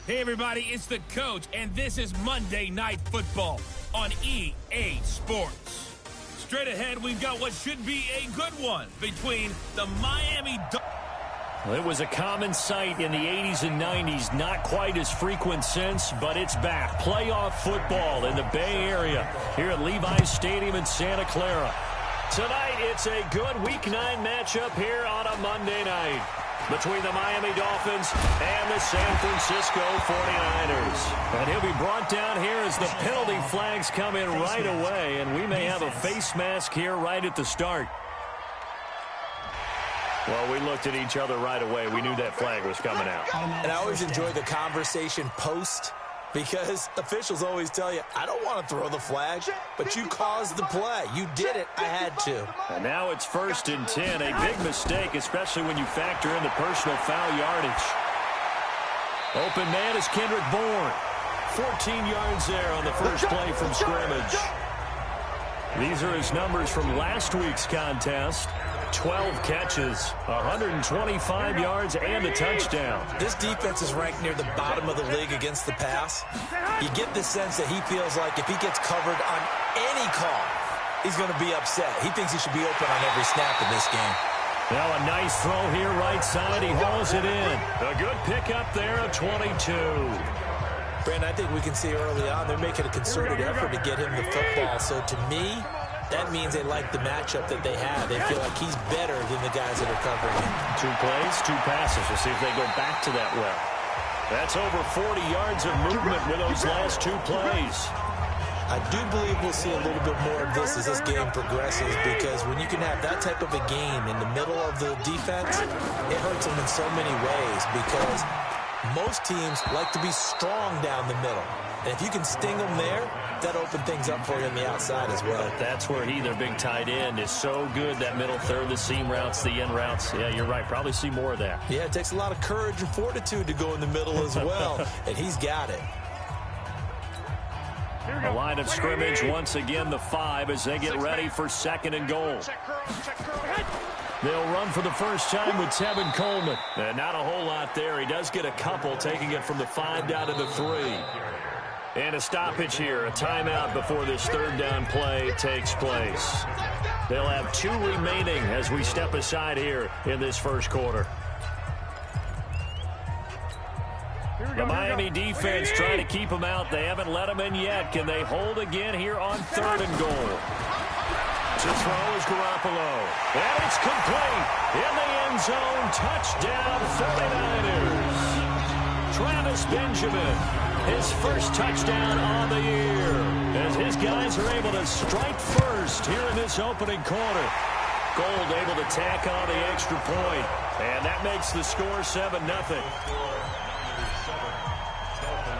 Hey everybody, it's the coach, and this is Monday Night Football on EA Sports. Straight ahead, we've got what should be a good one between the Miami Dolphins. Well, it was a common sight in the 80s and 90s, not quite as frequent since, but it's back. Playoff football in the Bay Area here at Levi's Stadium in Santa Clara. Tonight, it's a good Week 9 matchup here on a Monday night between the Miami Dolphins and the San Francisco 49ers. And he'll be brought down here as the penalty flags come in right away, and we may have a face mask here right at the start. Well, we looked at each other right away. We knew that flag was coming out. And I always enjoy the conversation post, because officials always tell you, I don't want to throw the flag, but you caused the play. You did it. I had to. And now it's 1st and 10. A big mistake, especially when you factor in the personal foul yardage. Open man is Kendrick Bourne. 14 yards there on the first play from scrimmage. These are his numbers from last week's contest. 12 catches, 125 yards, and a touchdown. This defense is ranked near the bottom of the league against the pass. You get the sense that he feels like if he gets covered on any call, he's going to be upset. He thinks he should be open on every snap in this game. Now a nice throw here right side. He hauls it in. A good pickup there, a 22. Brandon, I think we can see early on they're making a concerted effort to get him the football. So to me, that means they like the matchup that they have. They feel like he's better than the guys that are covering him. 2 plays, 2 passes. We'll see if they go back to that well. That's over 40 yards of movement with those last 2 plays. I do believe we'll see a little bit more of this as this game progresses, because when you can have that type of a game in the middle of the defense, it hurts them in so many ways, because most teams like to be strong down the middle. And if you can sting them there, that opens things up for you on the outside as well. But that's where their big tight end, is so good. That middle third, the seam routes, the in routes. Yeah, you're right. Probably see more of that. Yeah, it takes a lot of courage and fortitude to go in the middle as well, and he's got it. The line of scrimmage, once again, the 5 as they get ready for 2nd and goal. They'll run for the first time with Tevin Coleman. And not a whole lot there. He does get a couple, taking it from the 5 down to the 3. And a stoppage here, a timeout before this 3rd down play takes place. They'll have 2 remaining as we step aside here in this first quarter. The Miami defense trying to keep them out. They haven't let them in yet. Can they hold again here on 3rd and goal? To throw is Garoppolo. And it's complete. In the end zone, touchdown 49ers. Travis Benjamin, his first touchdown on the year, as his guys are able to strike first here in this opening quarter. Gold able to tack on the extra point, and that makes the score 7-0.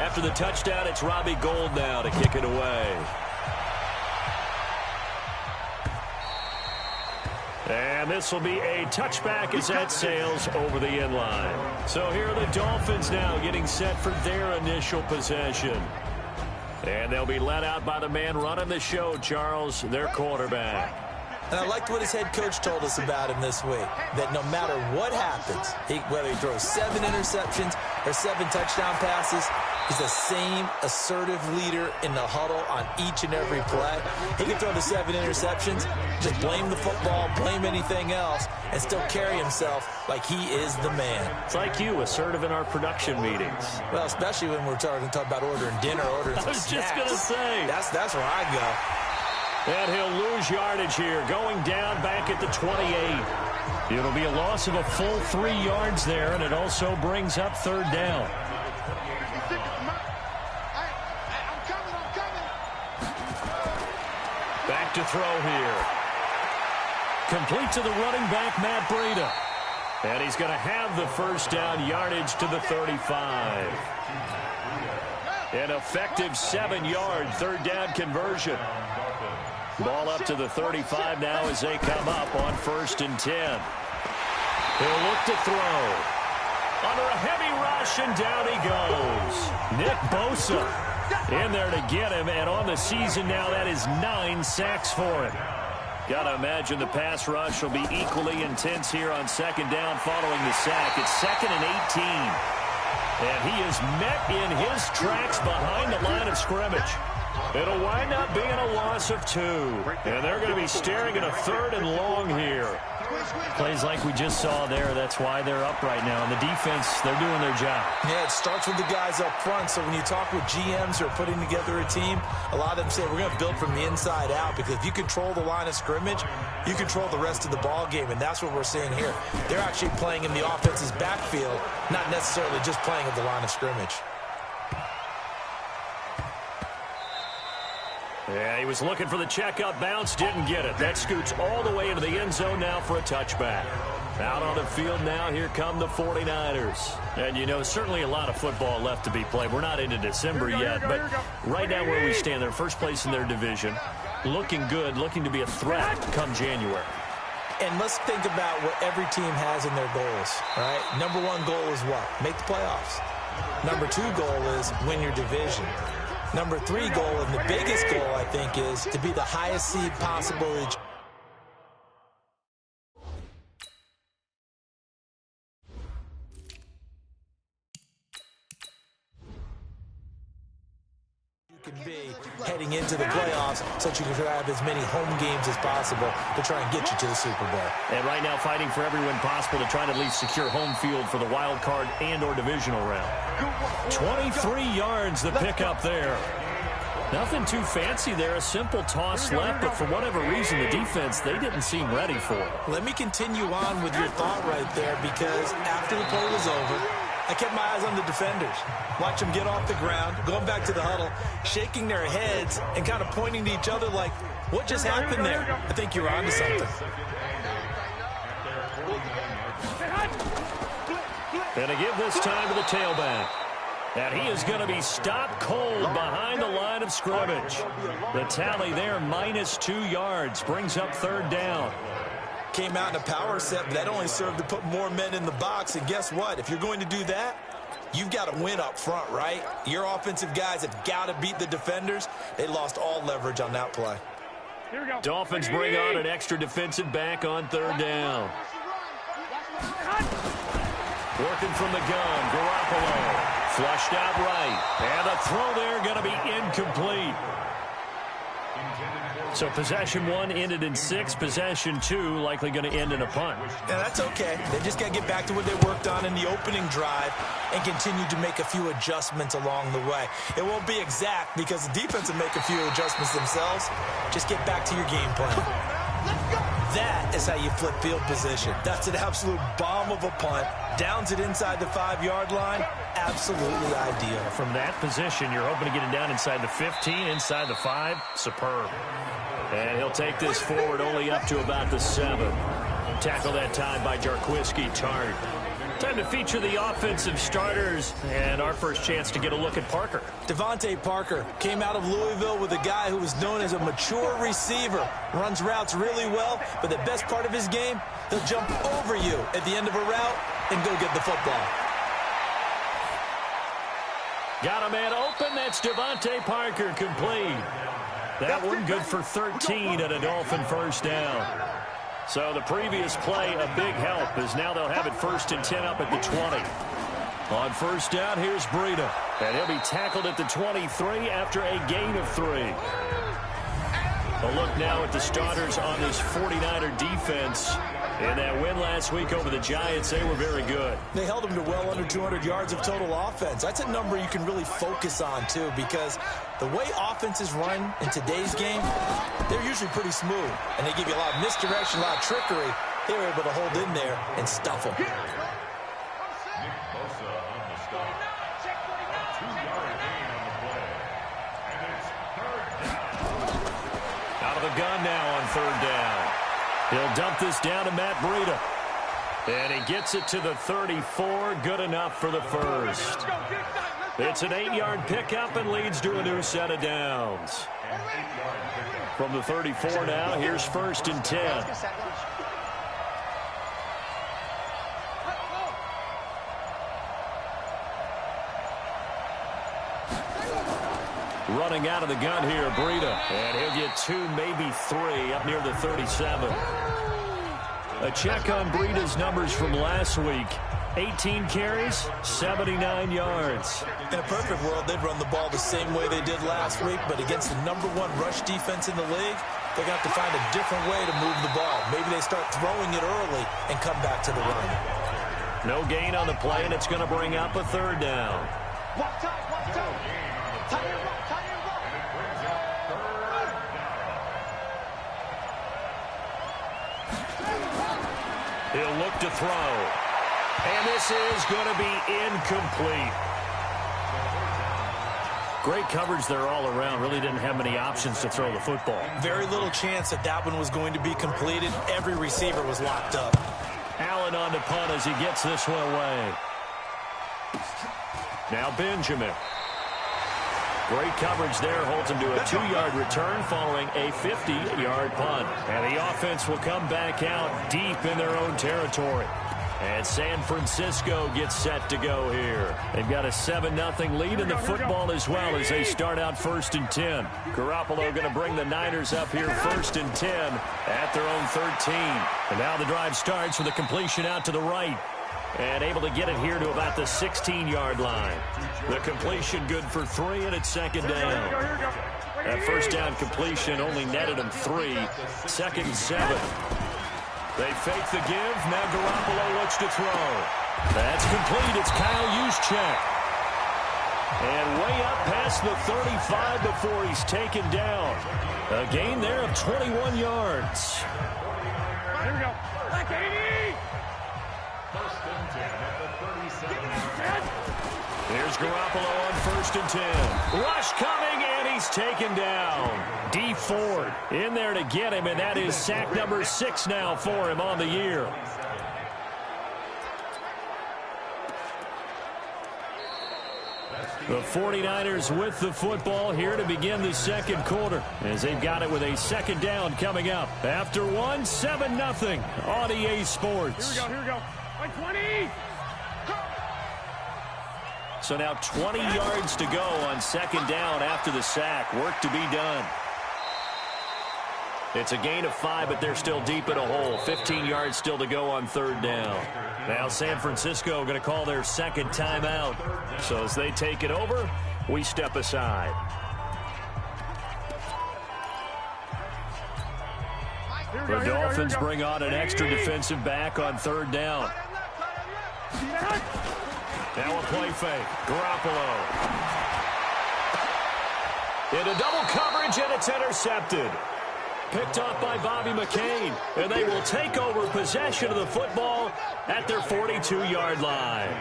After the touchdown, it's Robbie Gould now to kick it away. And this will be a touchback as that sails over the end line. So here are the Dolphins now getting set for their initial possession. And they'll be led out by the man running the show, Charles, their quarterback. And I liked what his head coach told us about him this week, that no matter what happens, whether he throws 7 interceptions or 7 touchdown passes, he's the same assertive leader in the huddle on each and every play. He can throw the 7 interceptions, just blame the football, blame anything else, and still carry himself like he is the man. It's like you, assertive in our production meetings. Well, especially when we're talking about ordering dinner, ordering some snacks. I was just going to say. That's where I go. And he'll lose yardage here, going down back at the 28. It'll be a loss of a full 3 yards there, and it also brings up 3rd down. Back to throw here. Complete to the running back, Matt Breida. And he's going to have the first down, yardage to the 35. An effective 7-yard 3rd down conversion. Ball up to the 35 now as they come up on 1st and 10. He'll look to throw. Under a heavy rush, and down he goes. Nick Bosa in there to get him, and on the season now, that is 9 sacks for him. Got to imagine the pass rush will be equally intense here on second down following the sack. It's 2nd and 18. And he is met in his tracks behind the line of scrimmage. It'll wind up being a loss of 2. And they're going to be staring at a 3rd and long here. Plays like we just saw there. That's why they're up right now. And the defense, they're doing their job. Yeah, it starts with the guys up front. So when you talk with GMs who are putting together a team, a lot of them say we're going to build from the inside out, because if you control the line of scrimmage, you control the rest of the ball game. And that's what we're seeing here. They're actually playing in the offense's backfield, not necessarily just playing at the line of scrimmage. Yeah, he was looking for the checkup bounce, didn't get it. That scoots all the way into the end zone now for a touchback. Out on the field now, here come the 49ers. And, you know, certainly a lot of football left to be played. We're not into December yet, but right now where we stand, they're first place in their division. Looking good, looking to be a threat come January. And let's think about what every team has in their goals, right? Number 1 goal is what? Make the playoffs. Number 2 goal is win your division. Number 3 goal, and the biggest goal, I think, is to be the highest seed possible each. You can be heading into the playoffs so that you can have as many home games as possible to try and get you to the Super Bowl. And right now fighting for every win possible to try to at least secure home field for the wild card and or divisional round. 23 yards the pickup there. Nothing too fancy there. A simple toss left, but for whatever reason, the defense, they didn't seem ready for it. Let me continue on with your thought right there, because after the play was over, I kept my eyes on the defenders. Watch them get off the ground, going back to the huddle, shaking their heads and kind of pointing to each other like, what just happened there? I think you're onto something. And to give this time to the tailback. And he is going to be stopped cold behind the line of scrimmage. The tally there, -2 yards, brings up 3rd down. Came out in a power set, but that only served to put more men in the box. And guess what? If you're going to do that, you've got to win up front, right? Your offensive guys have got to beat the defenders. They lost all leverage on that play. Dolphins bring on an extra defensive back on 3rd down. Working from the gun, Garoppolo. Flushed out right. And the throw there going to be incomplete. So possession 1 ended in 6. Possession 2 likely going to end in a punt. Yeah, that's okay. They just got to get back to what they worked on in the opening drive and continue to make a few adjustments along the way. It won't be exact because the defense will make a few adjustments themselves. Just get back to your game plan. That is how you flip field position. That's an absolute bomb of a punt. Downs it inside the 5-yard line. Absolutely ideal. From that position, you're hoping to get it down inside the 15, inside the 5. Superb. And he'll take this forward only up to about the 7. Tackle that time by Jarquiski Tart. Time to feature the offensive starters, and our first chance to get a look at Parker. Devontae Parker came out of Louisville with a guy who was known as a mature receiver. Runs routes really well, but the best part of his game, he'll jump over you at the end of a route and go get the football. Got a man open. That's Devontae Parker, complete. That one good for 13 and a Dolphin first down. So the previous play, a big help, as now they'll have it 1st and 10 up at the 20. On first down, here's Breida. And he'll be tackled at the 23 after a gain of 3. A look now at the starters on this 49er defense. In that win last week over the Giants, they were very good. They held them to well under 200 yards of total offense. That's a number you can really focus on, too, because the way offenses run in today's game, they're usually pretty smooth. And they give you a lot of misdirection, a lot of trickery. They were able to hold in there and stuff them. Out of the gun now on 3rd down. He'll dump this down to Matt Breida. And he gets it to the 34. Good enough for the first. It's an 8-yard pickup and leads to a new set of downs. From the 34 now, here's 1st and 10. Running out of the gun here, Breida. And he'll get 2, maybe 3, up near the 37. A check on Breida's numbers from last week. 18 carries, 79 yards. In a perfect world, they'd run the ball the same way they did last week, but against the #1 rush defense in the league, they're going to have to find a different way to move the ball. Maybe they start throwing it early and come back to the run. No gain on the play, and it's going to bring up a 3rd down. He'll look to throw. And this is going to be incomplete. Great coverage there all around. Really didn't have many options to throw the football. Very little chance that one was going to be completed. Every receiver was locked up. Allen on the punt as he gets this one away. Now Benjamin. Great coverage there. Holds him to a 2-yard return following a 50-yard punt. And the offense will come back out deep in their own territory. And San Francisco gets set to go here. They've got a 7-0 lead in the football as well as they start out 1st and 10. Garoppolo going to bring the Niners up here 1st and 10 at their own 13. And now the drive starts with a completion out to the right. And able to get it here to about the 16-yard line. The completion good for 3, and it's 2nd down. That 1st down completion only netted them 3. 2nd and 7. They fake the give. Now Garoppolo looks to throw. That's complete. It's Kyle Juszczyk. And way up past the 35 before he's taken down. A gain there of 21 yards. Here we go. Back 80. Here's Garoppolo on 1st and 10. Rush coming, and he's taken down. D Ford in there to get him, and that is sack number 6 now for him on the year. The 49ers with the football here to begin the 2nd quarter as they've got it with a 2nd down coming up. After 1, 7-0 on EA Sports. Here we go. 20. So now 20 yards to go on 2nd down after the sack. Work to be done. It's a gain of 5, but they're still deep in a hole. 15 yards still to go on 3rd down. Now San Francisco going to call their 2nd timeout. So as they take it over, we step aside. The Dolphins bring on an extra defensive back on 3rd down. Now a play fake. Garoppolo. Into double coverage, and it's intercepted. Picked off by Bobby McCain. And they will take over possession of the football at their 42-yard line.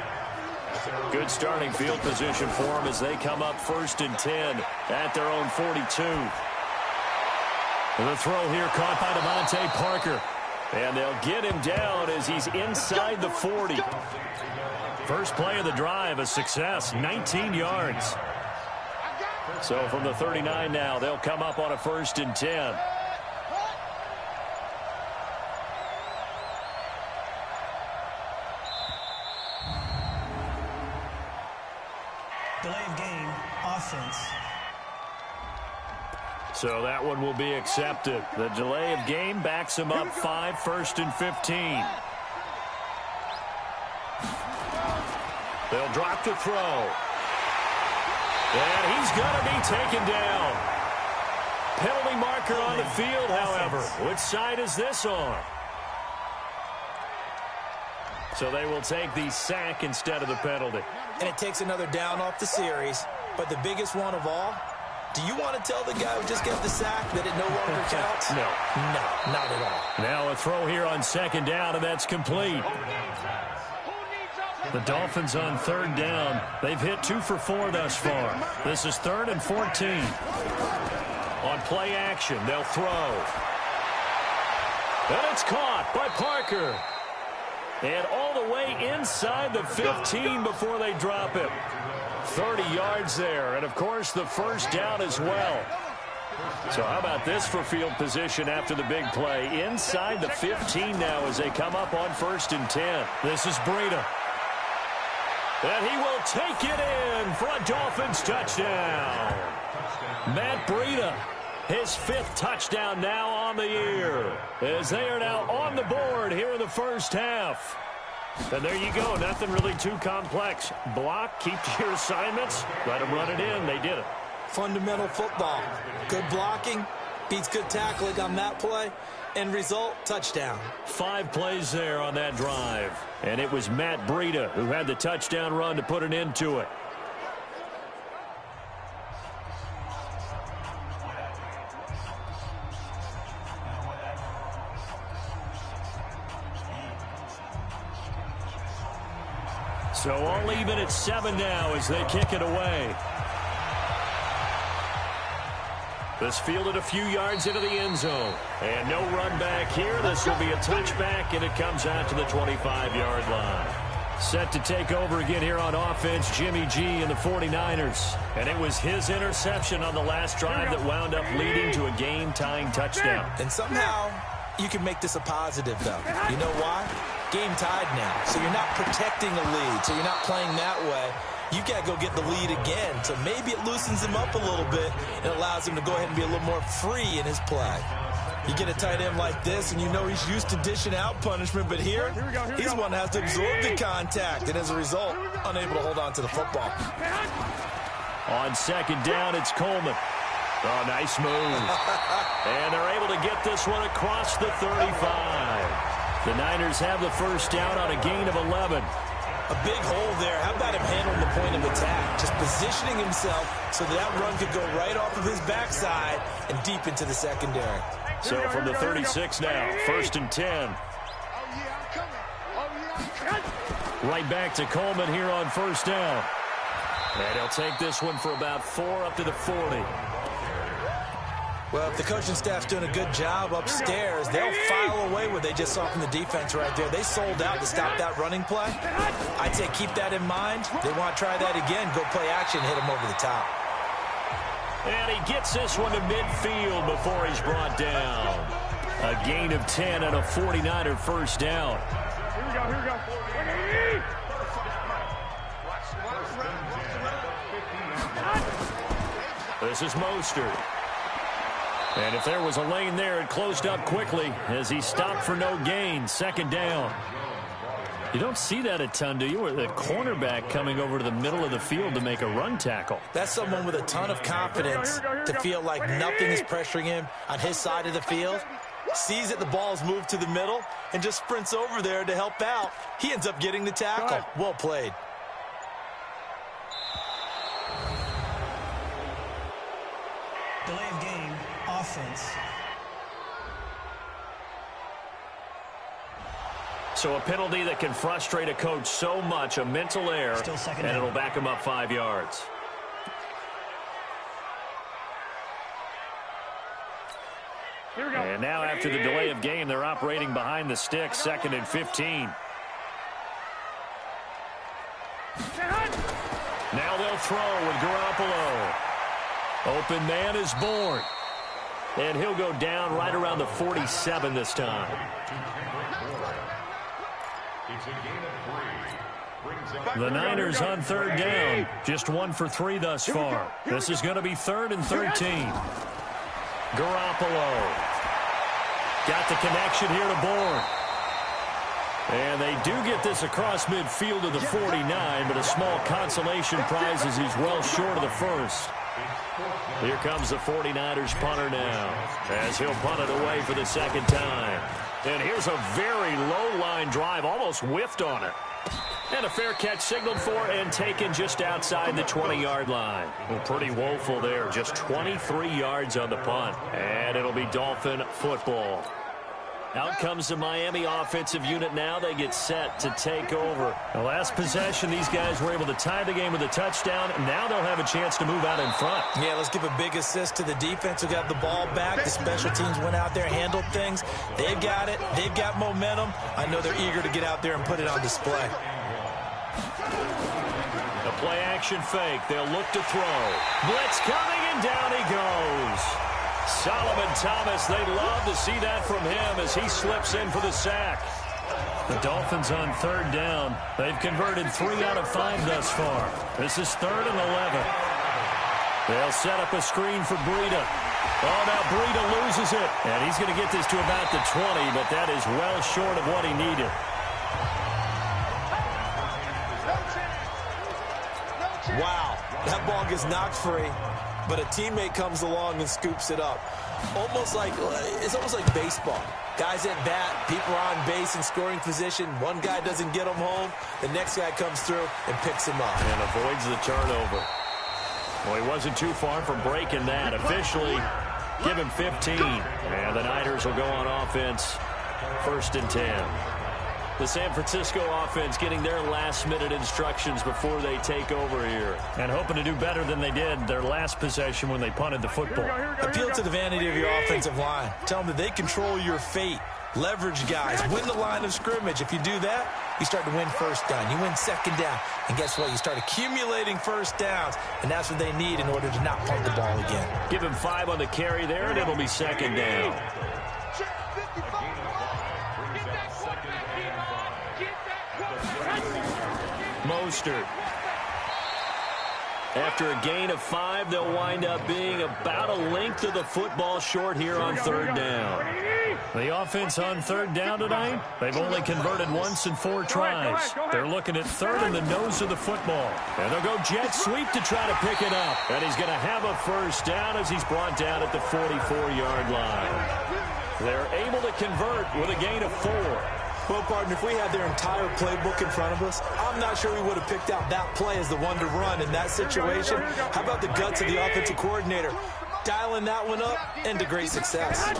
Good starting field position for them as they come up 1st and 10 at their own 42. The throw here caught by Devontae Parker. And they'll get him down as he's inside the 40. First play of the drive, a success, 19 yards. So from the 39 now, they'll come up on a 1st and 10. Delay of game, offense. So that one will be accepted. The delay of game backs him up 5, 1st and 15. They'll drop to throw. And he's going to be taken down. Penalty marker on the field, however. Which side is this on? So they will take the sack instead of the penalty. And it takes another down off the series. But the biggest one of all, do you want to tell the guy who just got the sack that it no longer counts? No. No, not at all. Now a throw here on 2nd down, and that's complete. The Dolphins on 3rd down. They've hit 2 for 4 thus far. This is 3rd and 14. On play action, they'll throw. And it's caught by Parker. And all the way inside the 15 before they drop it. 30 yards there. And, of course, the 1st down as well. So how about this for field position after the big play? Inside the 15 now as they come up on 1st and 10. This is Breida. And he will take it in for a Dolphins touchdown. Matt Breida, his 5th touchdown now on the year, as they are now on the board here in the first half. And there you go. Nothing really too complex. Block, keep to your assignments, let them run it in. They did it. Fundamental football. Good blocking beats good tackling on that play. End result, touchdown. 5 plays there on that drive. And it was Matt Breida who had the touchdown run to put an end to it. So all even at 7 now as they kick it away. This fielded a few yards into the end zone. And no run back here. This will be a touchback, and it comes out to the 25-yard line. Set to take over again here on offense, Jimmy G and the 49ers. And it was his interception on the last drive that wound up leading to a game-tying touchdown. And somehow you can make this a positive, though. You know why? Game tied now. So you're not protecting a lead. So you're not playing that way. You've got to go get the lead again. So maybe it loosens him up a little bit and allows him to go ahead and be a little more free in his play. You get a tight end like this, and you know he's used to dishing out punishment, but here he's the one that has to absorb the contact, and as a result, unable to hold on to the football. On 2nd down, it's Coleman. Oh, nice move. And they're able to get this one across the 35. The Niners have the first down on a gain of 11. A big hole there. How about him handling the point of attack? Just positioning himself so that run could go right off of his backside and deep into the secondary. So from the 36 now, 1st and 10. Right back to Coleman here on 1st down. And he'll take this one for about 4 up to the 40. Well, if the coaching staff's doing a good job upstairs, they'll file away what they just saw from the defense right there. They sold out to stop that running play. I'd say keep that in mind. They want to try that again. Go play action, hit him over the top. And he gets this one to midfield before he's brought down. A gain of 10 and a 49er first down. Here we go, here we go. This is Mostert. And if there was a lane there, it closed up quickly as he stopped for no gain. 2nd down. You don't see that a ton, do you? Or the cornerback coming over to the middle of the field to make a run tackle. That's someone with a ton of confidence to feel like nothing is pressuring him on his side of the field. Sees that the ball's moved to the middle and just sprints over there to help out. He ends up getting the tackle. Well played. Delay of game, offense. So a penalty that can frustrate a coach so much, a mental error, and it'll back him up 5 yards. Here we go. And now after the delay of game, they're operating behind the sticks, 2nd and 15. Now they'll throw with Garoppolo. Open man is born. And he'll go down right around the 47 this time. The Niners on 3rd down. Just 1 for 3 thus far. This is going to be 3rd and 13. Garoppolo. Got the connection here to Bourne. And they do get this across midfield to the 49, but a small consolation prize as he's well short of the first. Here comes the 49ers punter now, as he'll punt it away for the 2nd time. And here's a very low-line drive, almost whiffed on it. And a fair catch signaled for and taken just outside the 20-yard line. Well, pretty woeful there, just 23 yards on the punt. And it'll be Dolphin football. Out comes the Miami offensive unit now. They get set to take over. The last possession, these guys were able to tie the game with a touchdown. Now they'll have a chance to move out in front. Yeah, let's give a big assist to the defense who got the ball back. The special teams went out there, handled things. They've got it. They've got momentum. I know they're eager to get out there and put it on display. A play-action fake. They'll look to throw. Blitz coming, and down he goes. Solomon Thomas, they'd love to see that from him as he slips in for the sack. The Dolphins on 3rd down. They've converted 3 out of 5 thus far. This is 3rd and 11. They'll set up a screen for Breida. Oh, now Breida loses it. And he's going to get this to about the 20, but that is well short of what he needed. Wow, that ball gets knocked free, but a teammate comes along and scoops it up. It's almost like baseball. Guys at bat, people are on base in scoring position. One guy doesn't get him home. The next guy comes through and picks him up. And avoids the turnover. Well, he wasn't too far from breaking that. Officially, give him 15. And the Niners will go on offense, 1st and 10. The San Francisco offense getting their last-minute instructions before they take over here. And hoping to do better than they did their last possession when they punted the football. Appeal to the vanity of your offensive line. Tell them that they control your fate. Leverage guys. Win the line of scrimmage. If you do that, you start to win first down. You win second down. And guess what? You start accumulating first downs. And that's what they need in order to not punt the ball again. Give him 5 on the carry there, and it'll be second down. Mostert. After a gain of 5, they'll wind up being about a length of the football short here on 3rd down. The offense on 3rd down tonight, they've only converted once in 4 tries. They're looking at 3rd in the nose of the football. And they'll go jet sweep to try to pick it up. And he's going to have a first down as he's brought down at the 44-yard line. They're able to convert with a gain of 4. Well, partner, if we had their entire playbook in front of us, I'm not sure we would have picked out that play as the one to run in that situation. How about the guts of the offensive coordinator? Dialing that one up into great success.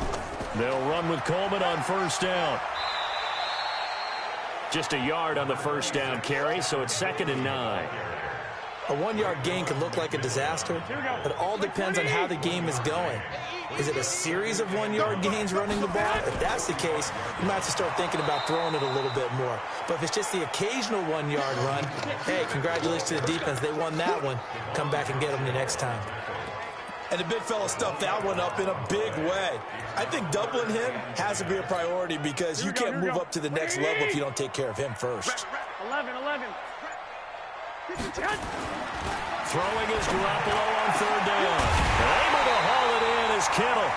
They'll run with Coleman on 1st down. Just a yard on the 1st down carry, so it's 2nd and 9. A 1-yard gain can look like a disaster, but it all depends on how the game is going. Is it a series of 1-yard gains running the ball? If that's the case, you might have to start thinking about throwing it a little bit more. But if it's just the occasional 1-yard run, hey, congratulations to the defense. They won that one. Come back and get them the next time. And the big fella stuffed that one up in a big way. I think doubling him has to be a priority because you can't move up to the next level if you don't take care of him first. 11. Throwing is Garoppolo on 3rd down. Able to haul it in is Kittle.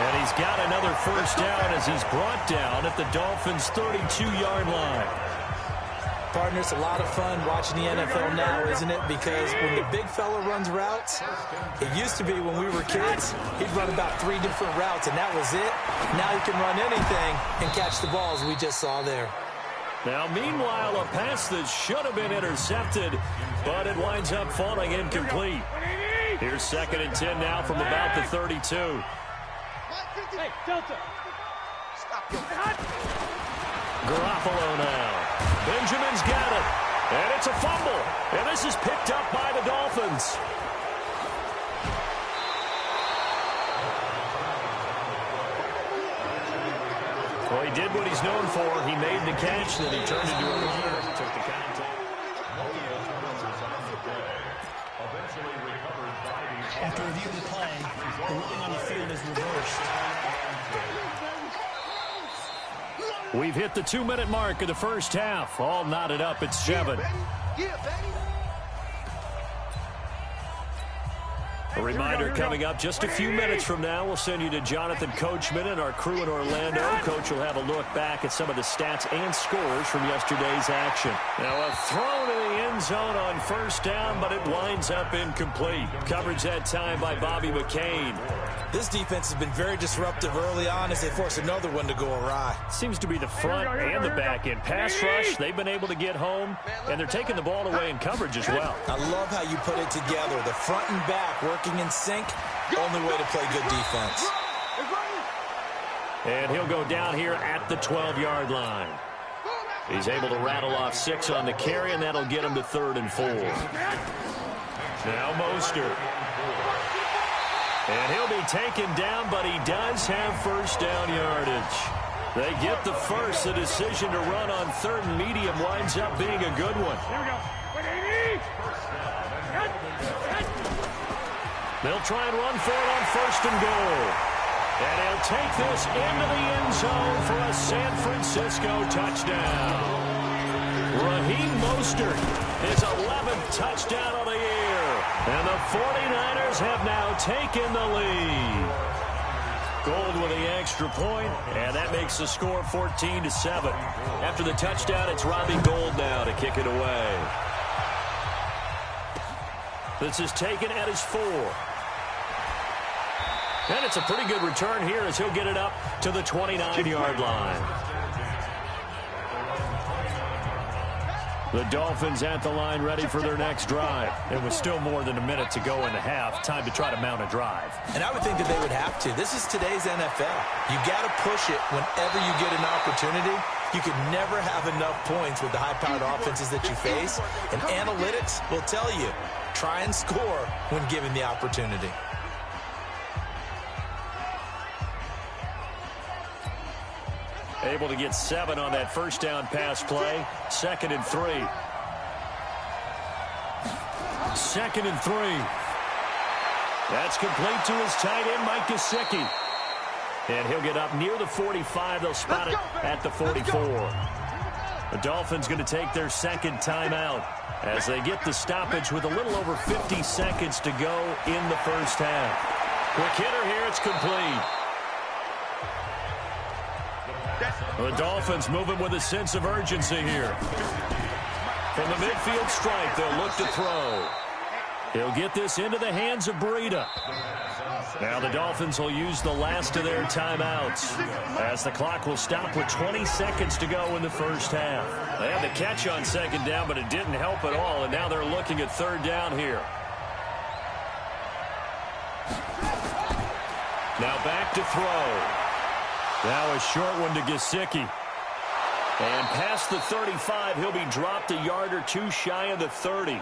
And he's got another first down as he's brought down at the Dolphins' 32-yard line. Partner, it's a lot of fun watching the NFL now, isn't it? Because when the big fella runs routes, it used to be when we were kids, he'd run about 3 different routes, and that was it. Now he can run anything and catch the balls we just saw there. Now, meanwhile, a pass that should have been intercepted, but it winds up falling incomplete. Here's 2nd and 10 now from about the 32. Hey, Delta. Garoppolo now. Benjamin's got it. And it's a fumble. And this is picked up by the Dolphins. Well, he did what he's known for. He made the catch, then he turned into a runner. Took the contact. After reviewing the play, the ruling on the field is reversed. We've hit the 2-minute mark of the first half. All knotted up at 7. A reminder coming up just a few minutes from now. We'll send you to Jonathan Coachman and our crew in Orlando. Coach will have a look back at some of the stats and scores from yesterday's action. Now a throw to the end zone on 1st down, but it winds up incomplete. Coverage that time by Bobby McCain. This defense has been very disruptive early on as they force another one to go awry. Seems to be the front and the back end. Pass rush, they've been able to get home, and they're taking the ball away in coverage as well. I love how you put it together. The front and back working in sync, only way to play good defense. And he'll go down here at the 12-yard line. He's able to rattle off 6 on the carry, and that'll get him to 3rd and 4. Now Mostert. And he'll be taken down, but he does have first down yardage. They get the first. The decision to run on 3rd and medium winds up being a good one. Here we go. They'll try and run for it on 1st and goal. And he'll take this into the end zone for a San Francisco touchdown. Raheem Mostert, his 11th touchdown of the year. And the 49ers have now taken the lead. Gold with the extra point, and that makes the score 14-7. After the touchdown, it's Robbie Gould now to kick it away. This is taken at his 4. And it's a pretty good return here as he'll get it up to the 29-yard line. The Dolphins at the line ready for their next drive. It was still more than a minute to go in the half. Time to try to mount a drive. And I would think that they would have to. This is today's NFL. You got to push it whenever you get an opportunity. You can never have enough points with the high-powered offenses that you face. And analytics will tell you, try and score when given the opportunity. Able to get 7 on that first down pass play. 2nd and 3. 2nd and 3. That's complete to his tight end, Mike Gesicki. And he'll get up near the 45. They'll spot it at the 44. The Dolphins going to take their second timeout as they get the stoppage with a little over 50 seconds to go in the first half. Quick hitter here. It's complete. The Dolphins moving with a sense of urgency here. From the midfield stripe, they'll look to throw. He'll get this into the hands of Breida. Now the Dolphins will use the last of their timeouts as the clock will stop with 20 seconds to go in the first half. They had the catch on 2nd down, but it didn't help at all, and now they're looking at 3rd down here. Now back to throw. Now a short one to Gesicki. And past the 35, he'll be dropped a yard or 2 shy of the 30.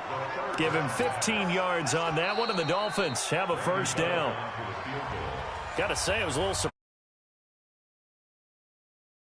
Give him 15 yards on that one, and the Dolphins have a first down. Got to say, it was a little surprising.